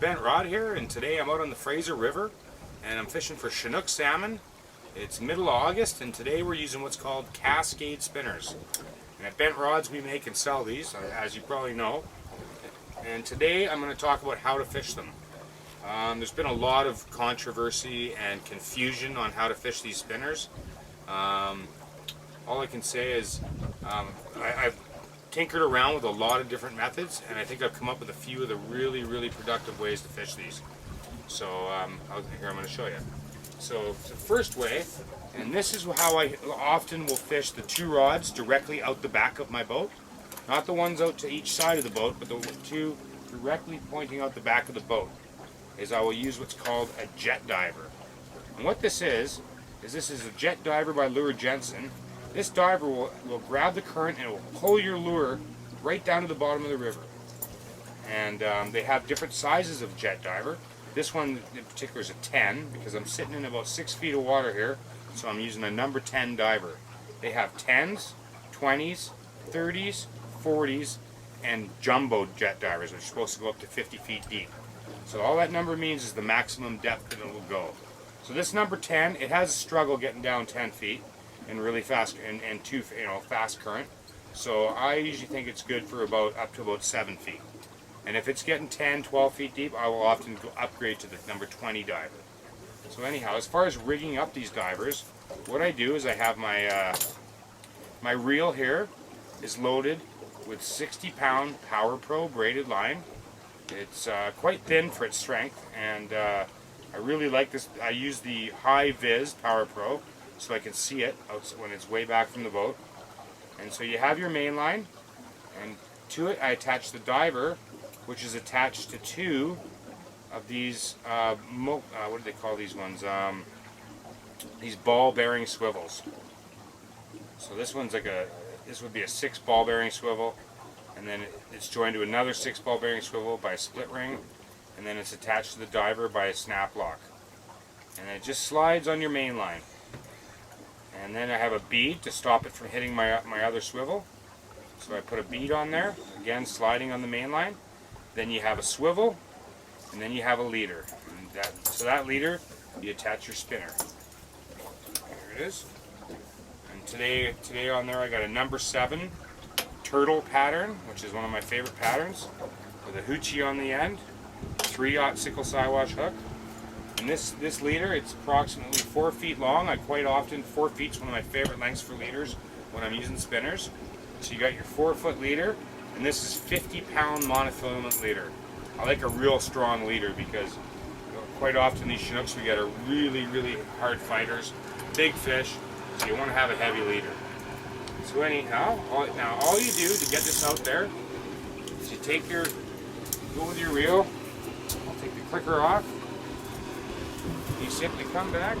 Bent Rod here, and today I'm out on the Fraser River and I'm fishing for Chinook salmon. It's middle of August and today we're using what's called Cascade spinners. And at Bent Rods we make and sell these, as you probably know. And today I'm going to talk about how to fish them. There's been a lot of controversy and confusion on how to fish these spinners. All I can say is I've tinkered around with a lot of different methods, and I think I've come up with a few of the really productive ways to fish these. So here I'm going to show you. So the first way, and this is how I often will fish the two rods directly out the back of my boat. Not the ones out to each side of the boat, but the two directly pointing out the back of the boat, is I will use what's called a jet diver. And what this is this is a jet diver by Lure Jensen. This diver will grab the current and it will pull your lure right down to the bottom of the river. And they have different sizes of jet diver. This one in particular is a 10 because I'm sitting in about 6 feet of water here, so I'm using a number 10 diver. They have 10s, 20s, 30s, 40s, and jumbo jet divers, which are supposed to go up to 50 feet deep. So all that number means is the maximum depth that it will go. So this number 10, it has a struggle getting down 10 feet. And really fast and fast current. So I usually think it's good for up to about 7 feet. And if it's getting 10, 12 feet deep, I will often upgrade to the number 20 diver. So anyhow, as far as rigging up these divers, what I do is I have my reel here is loaded with 60-pound Power Pro braided line. It's quite thin for its strength, and I really like this. I use the high vis Power Pro, so I can see it when it's way back from the boat. And so you have your main line, and to it I attach the diver, which is attached to two of these, what do they call these ones? These ball bearing swivels. So this one's this would be a 6 ball bearing swivel, and then it's joined to another 6 ball bearing swivel by a split ring, and then it's attached to the diver by a snap lock. And it just slides on your main line. And then I have a bead to stop it from hitting my other swivel. So I put a bead on there, again sliding on the main line. Then you have a swivel, and then you have a leader. And so that leader, you attach your spinner. There it is. And today on there I got a number 7 turtle pattern, which is one of my favorite patterns, with a hoochie on the end, 3/0 sickle siwash hook. And this leader, it's approximately 4 feet long. 4 feet is one of my favorite lengths for leaders when I'm using spinners. So you got your 4-foot leader, and this is 50-pound monofilament leader. I like a real strong leader because quite often these Chinooks we get are really hard fighters, big fish, so you want to have a heavy leader. So anyhow, all you do to get this out there is you go with your reel, I'll take the clicker off. You simply come back,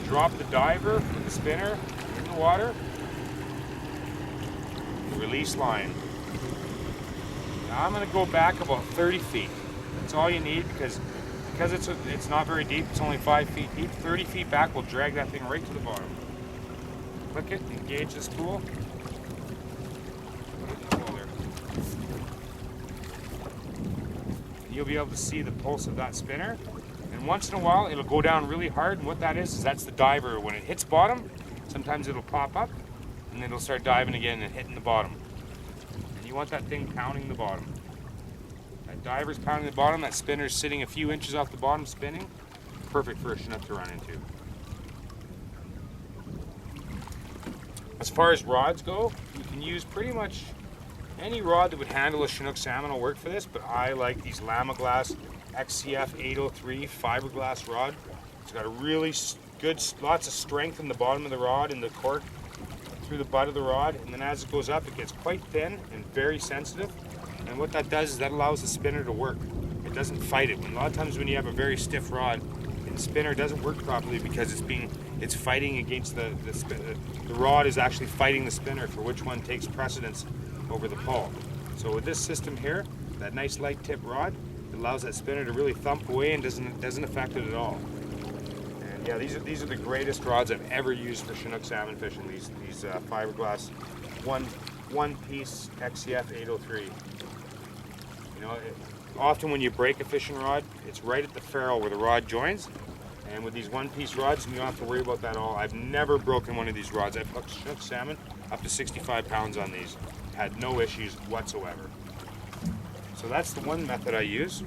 drop the diver with the spinner in the water, release line. Now I'm going to go back about 30 feet. That's all you need because it's not very deep, it's only 5 feet deep. 30 feet back will drag that thing right to the bottom. Click it, engage this tool. Put it in the holder. You'll be able to see the pulse of that spinner. And once in a while it'll go down really hard, and what that is that's the diver. When it hits bottom, sometimes it'll pop up and then it'll start diving again and hitting the bottom. And you want that thing pounding the bottom. That diver's pounding the bottom, that spinner's sitting a few inches off the bottom spinning. Perfect for a Chinook to run into. As far as rods go, you can use pretty much any rod that would handle a Chinook salmon will work for this, but I like these Lamiglas XCF 803 fiberglass rod. It's got a really good, lots of strength in the bottom of the rod and the cork through the butt of the rod, and then as it goes up it gets quite thin and very sensitive, and what that does is that allows the spinner to work. It doesn't fight it. A lot of times when you have a very stiff rod, the spinner doesn't work properly because it's fighting against the rod is actually fighting the spinner for which one takes precedence over the pull. So with this system here, that nice light tip rod, it allows that spinner to really thump away and doesn't affect it at all. And yeah, these are the greatest rods I've ever used for Chinook salmon fishing. These fiberglass one piece XCF 803. You know, often when you break a fishing rod, it's right at the ferrule where the rod joins. And with these one-piece rods, you don't have to worry about that at all. I've never broken one of these rods. I've hooked salmon up to 65 pounds on these. Had no issues whatsoever. So that's the one method I use.